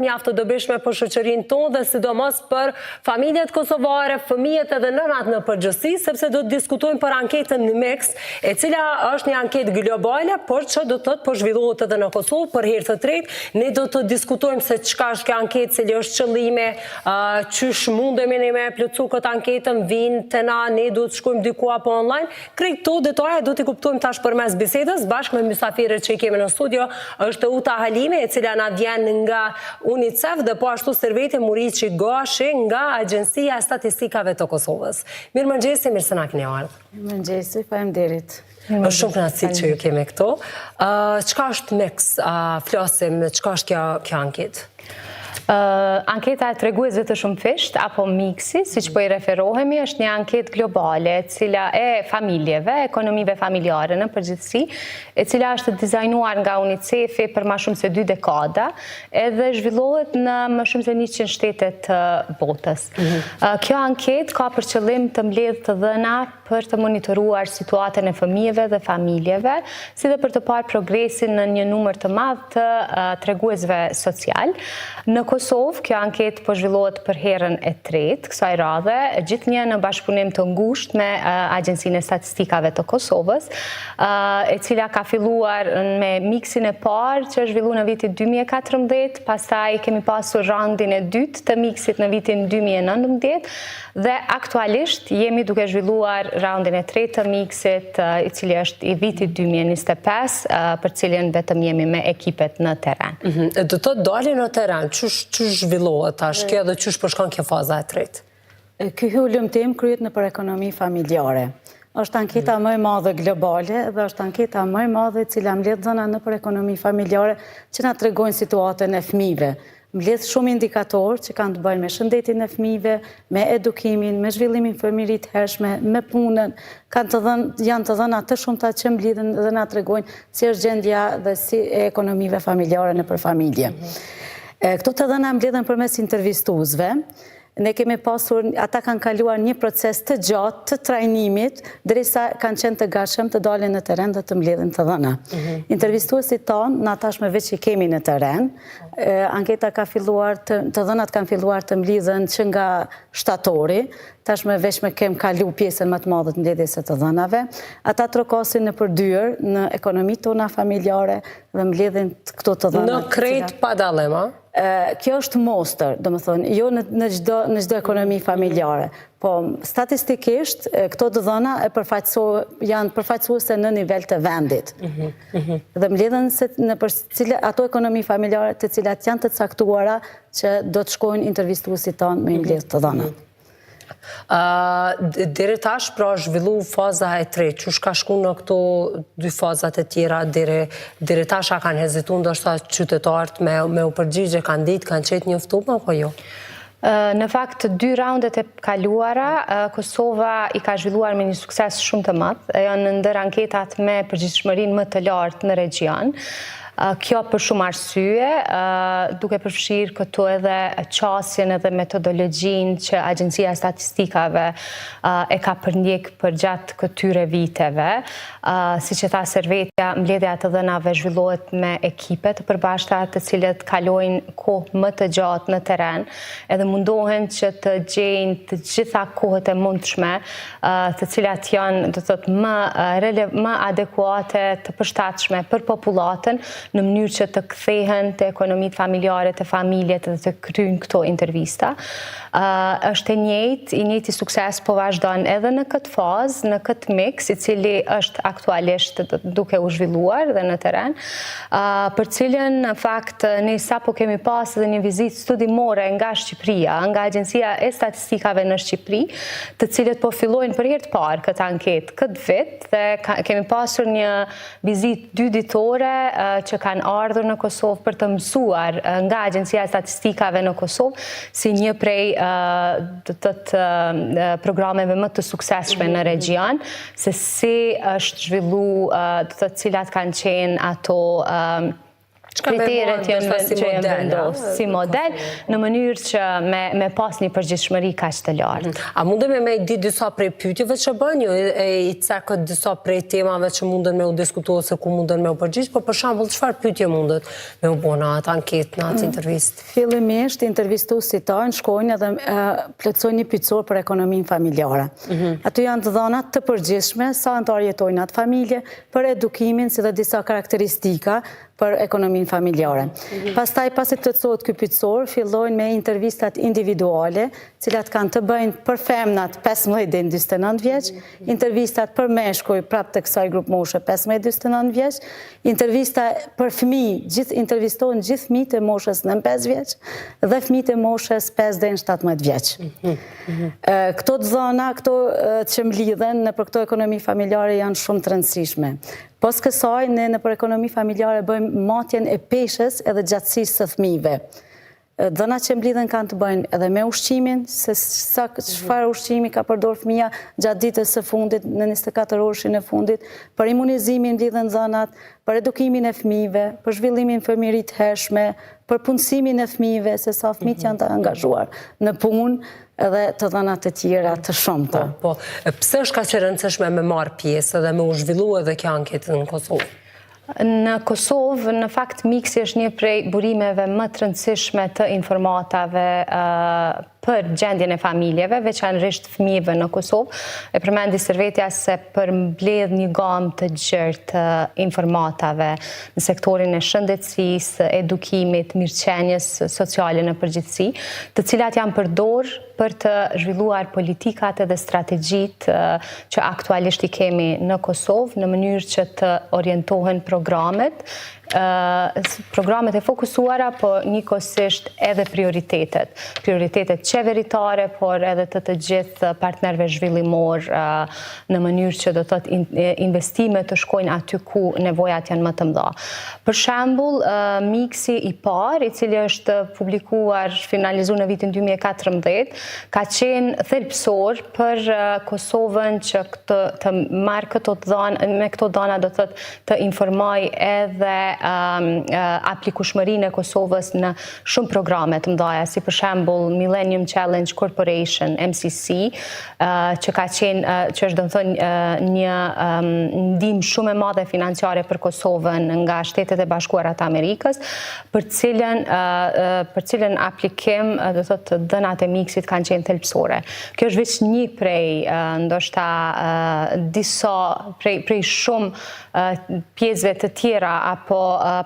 mjaftë të dobishme për shoqërinë tonë dhe sidomos për familjet kosovare, fëmijët edhe nënat në përgjithësi, sepse do të diskutojmë për anketën në Mix, e cila është një anketë globale, por që do të thotë po zhvillohet edhe në Kosovë për herë të tretë. Ne do të diskutojmë se çka është kjo anketë, cili është qëllimi, çysh mundemi ne me plotësu këtë anketën, vinë te na, ne do të shkojmë diku apo online. Krejt këto detaje do t'i kuptojmë tash përmes bisedës bashkë me mysafirët që i kemi në studio. Është Uta Halimi, e cila na vjen nga UNICEF dhe po ashtu Serveti Muriqi Gashi nga Agjencia e Statistikave të Kosovës. Mirëmëngjesi, mirë se na keni ardhur. Mirëmëngjesi, faleminderit. Është shumë kënaqësi që ju kemi këtu. Çka është Mix? Flasim, çka është kjo anketë? Anketa e treguesve të shumëfisht, apo Mixi, si që po i referohemi, është një anket globale, cila e familjeve, ekonomive familjare në përgjithësi, e cila është dizajnuar nga UNICEF-i për ma shumë se 2 dekada, edhe zhvillohet në më shumë se 100 shtete të botës. Kjo anket ka për qëllim të mbledh të dhëna për të monitoruar situatën e fëmijëve dhe familjeve, si dhe për të parë progresin në një numër të madh të treguesve social. Në Kosovë, kjo anketë po zhvillohet për herën e tretë, kësaj radhe, gjithnjë në bashkëpunim të ngushtë me Agjencinë e Statistikave të Kosovës, e cila ka filluar me Mixin e parë që zhvillu në vitin 2014, pastaj kemi pasur raundin e dytë të Mixit në vitin 2019 dhe aktualisht jemi duke zhvilluar raundin e tretë të Mixit, i cili është i vitit 2025, për cilin vetëm jemi me ekipet në terren. Do të dalin në terren, ç'është zhvillohet tash kjo dhe ç'është po shkon kjo faza e tretë? Ky hulumtim kryhet nëpër ekonomi familjare. Është anketa më e madhe globale dhe është anketa më e madhe e cila mbledh dhëna nëpër ekonomi familjare që na tregojnë situatën e fëmijëve. Mbledh shumë indikatorë që kanë të bëjnë me shëndetin e fëmijëve, me edukimin, me zhvillimin fëmijërit hershme, me punën, janë të dhëna të shumta që mbledhen dhe na tregojnë si është gjendja dhe si e ekonomive familjare nëpër familje. Këto të dhëna mbledhen përmes intervistuesve. Ne kemi pasur, ata kanë kaluar një proces të gjatë të trajnimit, derisa kanë qenë të gatshëm të dalin në terren dhe të mbledhin të dhëna. Intervistuesit tonë, na tashmë veç i kemi në terren, anketa ka filluar, të dhënat kanë filluar të mbledhen që nga shtatori, tashmë veç me kem kalu pjesën më të madhe të mbledhjes së të dhënave. Ata trokosin në përdyer në ekonomitë tona familjare dhe mbledhin këto të dhëna. Në krejt pa dallim, Kjo është mostër, do më thonë, jo në çdo ekonomi familjare, po statistikisht këto të dhëna janë përfaqësuese në nivel të vendit. Dhe mbledhen në ato ekonomi familjare të cilat janë të caktuara që do të shkojnë intervistuesit tonë me mbledh të dhëna. Deri tash pra zhvillu faza e tretë, që ka shku në këto 2 fazat e tjera, deri tash a kanë hezitu ndoshta qytetarët me u përgjigje, kanë ditë, kanë qetë njoftuar apo jo? Në fakt, 2 raundet e kaluara, Kosova i ka zhvilluar me një sukses shumë të madh, janë ndër anketat me përgjegjësinë më të lartë në regjion. Kjo për shumë arsye, duke përfshirë këtu edhe qasjen edhe metodologjinë që Agjencia e Statistikave e ka përndjek për gjatë këtyre viteve. Si që tha Servetja, mbledhja të dhënave zhvillohet me ekipe të përbashkëta të cilët kalojnë kohë më të gjatë në terren, edhe mundohen që të gjejnë të gjitha kohët e mundshme, të cilat janë, do të thotë, më adekuate, të përshtatshme për popullatën, në mënyrë që të kthehen të ekonomitë familjare, të familjet dhe të kryjnë këto intervista. Është i njëjti sukses po vazhdon edhe në këtë fazë, në këtë mix, i cili është aktualisht duke u zhvilluar dhe në terren, për cilën në fakt ne sapo kemi pas edhe një vizitë studimore nga Shqipëria, nga Agjencia e Statistikave në Shqipëri, të cilët po fillojnë për herë të parë këtë anketë këtë vit dhe kemi pasur një vizitë 2 ditore që kanë ardhur në Kosovë për të mësuar nga Agjencia e Statistikave në Kosovë si një prej programeve më të suksesshme në regjion, se si është zhvillu, cilat kanë qenë ato kriteret që janë vendosur si model, në mënyrë që me pas një përgjithshmëri kaq të lartë. A mundem me di disa prej pyetjeve që bën ju, i cekët disa prej temave që munden me u diskutuar se ku munden me u përgjigj, por për shembull çfarë pyetje mundet me u bën atë anketë, në atë intervistë? Fillimisht intervistuesit tanë shkojnë edhe plotësojnë një pyetësor për ekonominë familjare. Aty janë të dhëna të përgjithshme sa anëtar jetojnë atë familje, për edukimin si dhe disa karakteristika për ekonominë familjare. Pastaj, pasi plotësohet ky pyetësor, fillojnë me intervistat individuale, cilat kanë të bëjnë për femnat 15 deri në 49 vjeç, intervistat për meshkuj prapë të kësaj grup moshe 15 deri 49 vjeç, intervista për fëmijë, intervistohen gjithë fëmijët e moshës 9-5 vjeç dhe fëmijët e moshës 5 deri në 17 vjeç. Këto dhëna, këto që mlidhen në për këto ekonomi familjare janë shumë të rëndësishme. Pos kësaj, ne në për ekonomi familjare bëjmë matjen e peshës edhe gjatësisë së fëmijëve. Dhënat që mblidhen kanë të bëjnë edhe me ushqimin, se çfarë ushqimi ka përdor fëmija gjatë ditës së fundit, në 24 orëshin e fundit, për imunizimin mblidhen dhënat, për edukimin e fëmijëve, për zhvillimin fëmijëri të hershme, për punësimin e fëmijëve, se sa fëmijët janë të angazhuar në punë, edhe të dhënat të tjera të shumta. Po, pse është kaq e rëndësishme me marrë pjesë dhe me u zhvillu edhe kjo anketë në Kosovë? Në Kosovë, në fakt, miksi është një prej burimeve më të rëndësishme të informatave për gjendjen e familjeve, veçanërisht fëmijëve në Kosovë. E përmendi Servetja se përmbledh një gamë të gjerë të informatave në sektorin e shëndetësisë, edukimit, mirëqenjes sociale në përgjithësi, të cilat janë përdorur për të zhvilluar politikat edhe strategjitë që aktualisht i kemi në Kosovë, në mënyrë që të orientohen programet e fokusuara, po njëkohësisht edhe prioritetet. Prioritetet qeveritare, por edhe të gjithë partnerve zhvillimor në mënyrë që do të investimet të shkojnë aty ku nevojat janë më të mëdha. Për shembull, miksi i parë, i cili është publikuar, finalizuar në vitin 2014, ka qenë thelbësor për Kosovën që të marrë këto dhëna, me këto dhëna do të informoj edhe aplikueshmërinë e Kosovës në shumë programe të mëdha, si për shembull Millennium Challenge Corporation, MCC, që ka qenë, që është do të thonë një ndihmë shumë e madhe financiare për Kosovën nga Shtetet e Bashkuara të Amerikës, për cilën aplikim do të thotë dhënat e miksit kanë qenë thelbësore. Kjo është vetëm një prej ndoshta disa prej shumë pjesëve të tjera apo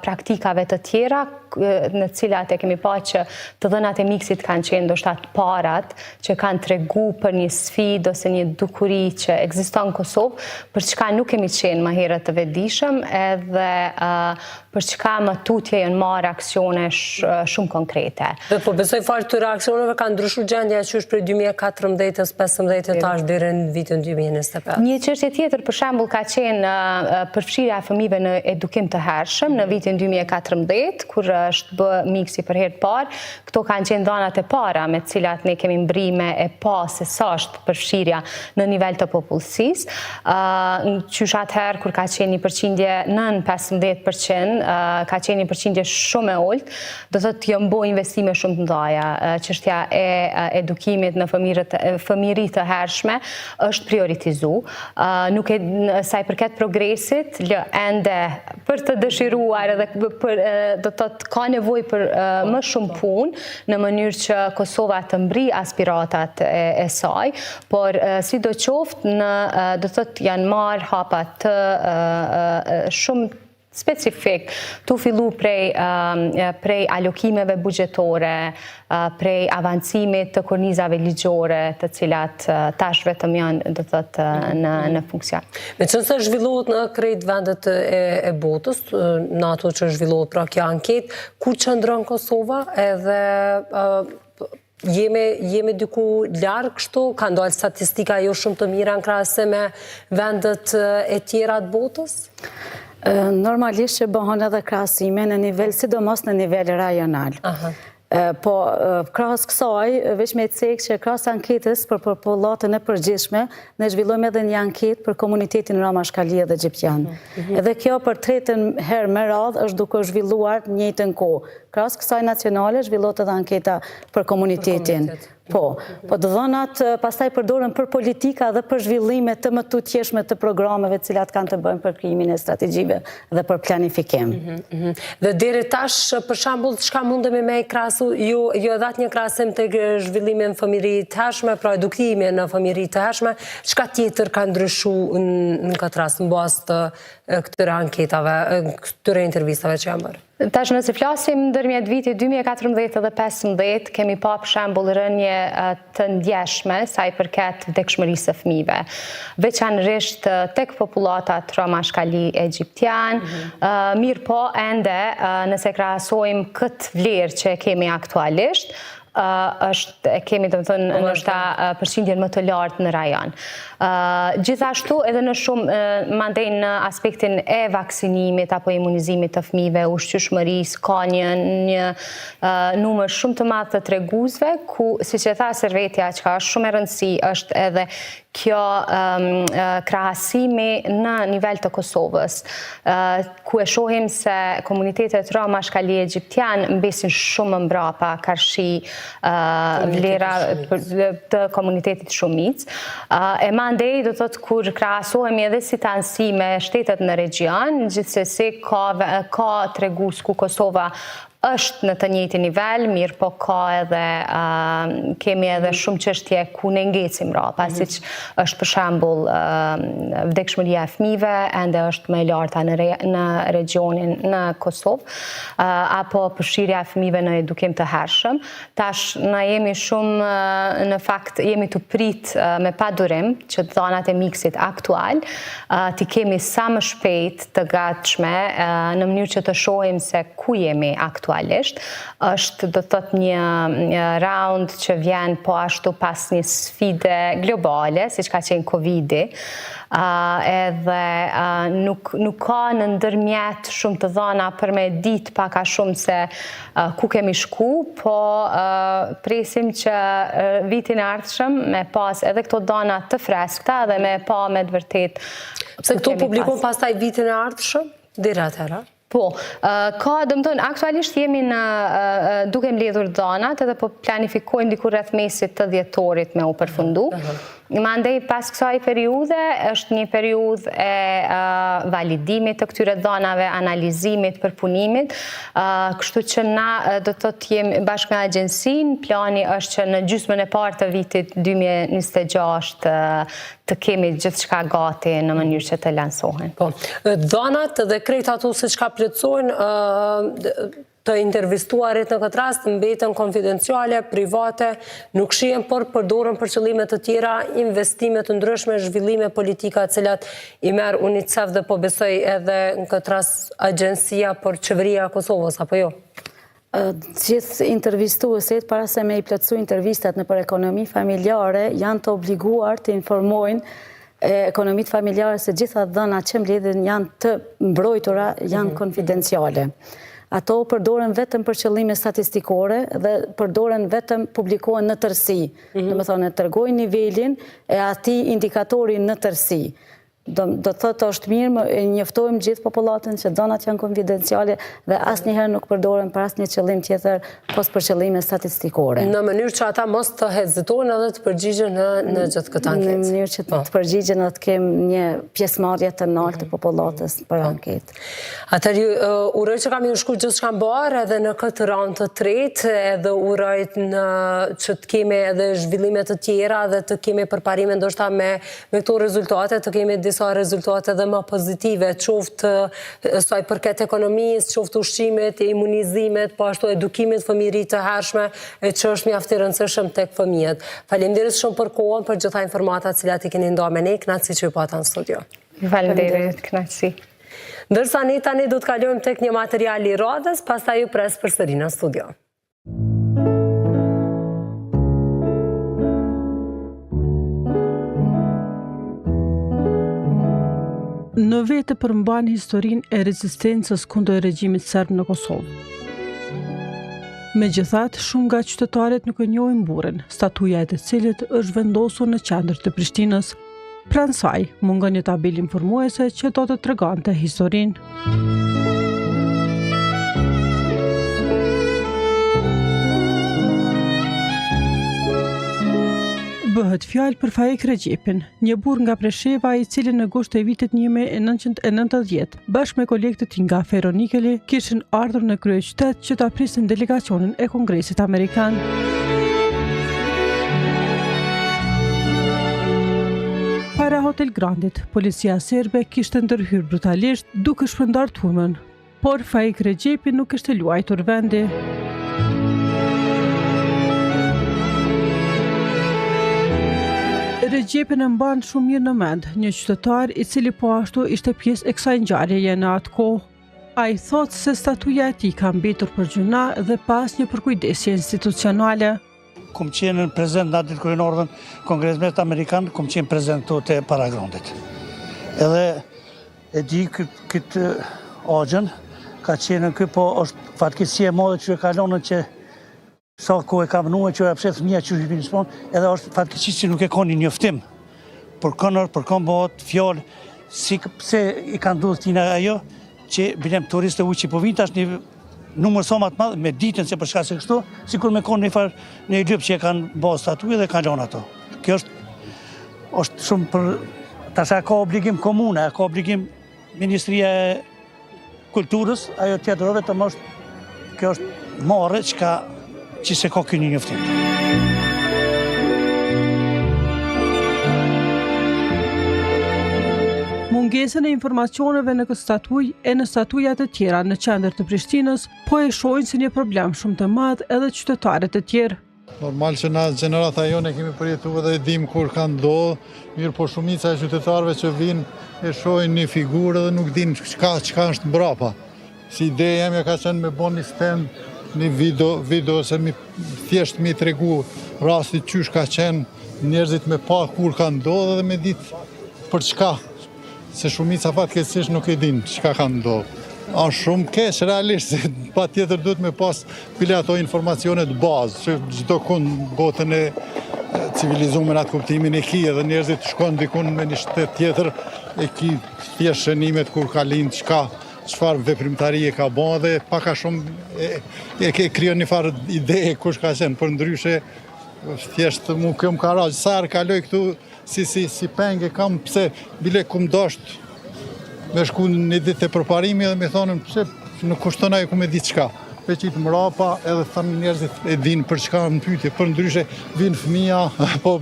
praktikave të tjera në cilat e kemi pa që të dhënat e miksit kanë qenë ndoshta të parat që kanë tregu për një sfidë ose një dukuri që ekziston në Kosovë, për çka nuk kemi qenë më herët të vetëdijshëm, edhe për çka më tutje janë marrë aksione shumë konkrete. Dhe po besoj fare këtyre aksioneve ka ndryshuar gjendja që është prej 2014-s, 15 tash deri në vitin 2025. Një çështje tjetër për shembull ka qenë përfshirja e fëmijëve në edukim të hershëm në vitin 2014, kur është bë miksi për herë të parë. Këto kanë qenë dhënat e para me të cilat ne kemi mbrime e pa se sa është përfshirja në nivel të popullsisë. Qysh atëherë kur ka qenë një përqindje nën 15%, ka qenë një përqindje shumë e ulët, do thotë janë bë investime shumë të mëdha. Çështja e edukimit në fëmijëri të hershme është prioritizuar. Nuk e sa i përket progresit, ende për të dëshiruar edhe do të thotë ka nevojë për më shumë punë në mënyrë që Kosova të mbri aspiratat e saj, por sidoqoftë do të thotë janë marrë hapa të shumë specifik, tu fillu prej alokimeve buxhetore, prej avancimit të kornizave ligjore, të cilat tash vetëm janë do të thotë në funksion. Meqense zhvillohet në krejt vendet e botës, në ato që zhvillohet pra kjo anketë, ku qëndron Kosova edhe jemi diku larg kështu, ka ndalë statistika jo shumë të mira në krahasim me vendet e tjera të botës? Normalisht që bëhen edhe krahasime në nivel, sidomos në nivel rajonal. Po, krahas kësaj, veç me cek që krahas anketës për popullatën e përgjithshme, ne zhvillojmë edhe një anketë për komunitetin Roma Shkalia dhe Egjiptian. Edhe kjo për tretën herë me radhë është duke zhvilluar në njëjtën kohë. Krahas kësaj nacionale zhvillohet edhe anketa për komunitetin. Po të dhënat pastaj përdoren për politika dhe për zhvillime të më tutjeshme të programeve cilat kanë të bëjnë për krijimin e strategjive dhe për planifikim. Dhe deri tash, për shembull, çka mundemi me krahasu, ju dhat një krahasim tek zhvillimi në familje të hershme, pra edukimi në familje të hershme, çka tjetër ka ndryshuar në këtë rast në bazë të këtyre anketave, këtyre intervistave që janë bërë? Tash nëse flasim ndërmjet vitit 2014 dhe 2015, kemi pa për shembull rënje të ndjeshme sa i përket vdekshmërisë së fëmijëve. Veçanërisht tek popullatat Roma Shkali Egjiptian, mirë po ende nëse krahasojmë këtë vlerë që kemi aktualisht, kemi të më thënë nështë përqindjen më të lartë në rajon. Gjithashtu edhe në shumë mandej në aspektin e vaksinimit apo imunizimit të fëmijëve, ushqyeshmërisë, ka një numër shumë të madh të treguzve ku, siç e tha Servetja, që ka shumë e rëndësishme është edhe kjo krahasimi në nivel të Kosovës, ku e shohim se komunitetet Roma Shkali Egjiptian mbesin shumë mbrapa karshi vlera të komunitetit shumic. E mandej do thotë kur krahasohemi edhe si të anësi me shtetet në region, gjithsesi ka tregus ku Kosova është në të njëjtin nivel, mirë po ka edhe, kemi edhe shumë çështje ku ne ngecim mbrapa, siç është për shembull vdekshmëria e fëmijëve, ende është më e larta në regionin në Kosovë, apo përfshirja e fëmijëve në edukim të hershëm. Tash na jemi shumë, në fakt, jemi të prit me padurim që dhënat e miksit aktual, ti kemi sa më shpejt të gatshme në mënyrë që të shohim se ku jemi aktual. Është do të thotë një round që vjen po ashtu pas një sfide globale, siç ka qenë Covidi, edhe nuk ka në ndërmjet shumë të dhëna për me ditë pak a shumë se ku kemi shku, po presim që vitin e ardhshëm me pas edhe këto dhëna të freskëta dhe me pa me të vërtet. Pse këto publikon pastaj vitin e ardhshëm deri atëherë? Po, ka dëmëton, aktualisht jemi duke mbledhur dhënat edhe po planifikojmë diku rreth mesit të dhjetorit me u përfundu. Mandej pas kësaj periudhe është një periudhë e validimit të këtyre dhënave, analizimit, përpunimit, kështu që na do të thotë jemi bashkë me agjensinë, plani është që në gjysmën e parë të vitit 2026 të kemi gjithçka gati në mënyrë që të lansohen. Po, dhënat dhe krejt ato siç ka plotësojnë të intervistuarit në këtë rast mbeten konfidenciale, private, nuk shihen por përdoren për qëllime të tjera, investime të ndryshme, zhvillime politika të cilat i merr UNICEF dhe po besoj edhe në këtë rast agjencia për qeveria e Kosovës, apo jo? Gjithë intervistuesit, para se me i plotësu intervistat në për ekonomi familjare, janë të obliguar të informojnë ekonomit familjare se gjitha dhënat që mbledhen janë të mbrojtura, janë konfidenciale. Ato përdoren vetëm për qëllime statistikore dhe përdoren vetëm publikohen në tërësi. Do të thonë, tregojnë nivelin e atij indikatori në tërësi. Do thotë është mirë, njoftojmë gjithë popullatën që dhënat janë konfidenciale dhe asnjëherë nuk përdoren për asnjë qëllim tjetër pos për qëllime statistikore. Në mënyrë që ata mos të hezitojnë edhe të përgjigjen në gjithë këtë anketë. Në mënyrë që të përgjigjen edhe të kemë një pjesëmarrje të lartë të popullatës për anketë. Atëherë uroj që kam shku gjithçka mbar edhe në këtë raund të tretë, edhe uroj që të kemi edhe zhvillime të tjera dhe të kemi përparime ndoshta me këto rezultate, të kemi disa rezultate dhe më pozitive, qoftë sa i përket ekonomisë, qoftë ushqimit, imunizimet, po ashtu edukimit fëmijërisë të hershme, që është mjaft i rëndësishëm tek fëmijët. Faleminderit shumë për kohën, për gjitha informatat cilat i keni ndarë me ne, kënaqësi që ju pata në studio. Faleminderit, kënaqësi. Ndërsa ne tani do të kalojmë tek një material i radhës, pastaj ju pres përsëri në studio. Në vetë përmban historinë e rezistencës kundër regjimit serb në Kosovë. Megjithatë, shumë nga qytetarët nuk e njohin burrin, statuja e të cilit është vendosur në qendër të Prishtinës. Pranë saj, mungon një tabelë informuese që do të tregonte historinë. Bëhet fjalë për Faik Regjepin, një burr nga Presheva i cili në gusht të vitit 1990, bashkë me kolegët e tij nga Ferronikeli, kishin ardhur në kryeqytet që ta prisin delegacionin e Kongresit Amerikan. Para Hotel Grandit, policia serbe kishte ndërhyrë brutalisht duke shpërndar turmën, por Faik Regjepi nuk ishte luajtur vendi. Regjepin e mban shumë mirë në mend, një qytetar i cili po ashtu ishte pjesë e kësaj ngjarjeje në atë kohë. Ai thotë se statuja e tij ka mbetur për gjuna dhe pas një përkujdesje institucionale. Kum qenë prezent në atë kryenorën Kongresit Amerikan, kum qenë prezent këtu te Paragrondit. Edhe e di këtë agjën ka qenë në po është fatkeqësi e madhe që e kalonën që sa kohë e ka vënuar që e pshet fëmija që hypin spon, edhe është fatkeqësi që nuk e ka një njoftim. Për kënër, për kënë bëhet fjallë, si pse i ka ndodhur tina ajo, që bilem turistë u që po vinë tash një numër sa më të madh me ditën se për shkak se kështu, sikur me konë në një lyp që e kanë bërë statuje dhe kanë lënë ato. Kjo është shumë për tash ka obligim komune, ka obligim Ministria e Kulturës, ajo tjetër vetëm është kjo është marrë që se ka ky një njoftim. Mungesën e informacioneve në këtë statuj e në statujat e tjera në qendër të Prishtinës po e shohin si një problem shumë të madh edhe qytetarët e tjerë. Normal që na gjenerata jone kemi përjetuar dhe dim kur ka ndodhur, mirë po shumica e qytetarëve që vinë e shohin një figurë dhe nuk dinë çka është mbrapa. Si ide jemi ka qenë me bën një stand, një video se thjesht mi tregu rasti qysh ka qenë njerëzit me pa kur ka ndodhur dhe me ditë për çka, se shumica fatkeqësisht nuk e dinë çka ka ndodhur. Është shumë keq realisht, se patjetër duhet me pas bile ato informacione të bazë, që çdo kund botën e civilizuar atë kuptimin e ki, edhe njerëzit shkon dikun me një shtet tjetër e ki thjesht shënimet kur ka lind çfarë veprimtarie ka bën dhe pak a shumë e krijon një farë ide kush ka qenë, për ndryshe thjesht mu këm karaj, sa herë kaloj këtu si penge kam pse bile kum dosht me shku një ditë e përparimi dhe me thonën pse nuk kushton ajo ku me ditë çka. Veçit mrapa edhe thanë njerëzit e dinë për çka në pyetje, për ndryshe vinë fëmija, po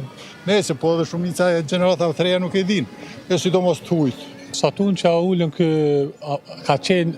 nëse po edhe shumica e gjeneratave të reja nuk e dinë, e sidomos të hujt. Statun që a ullën ka qenë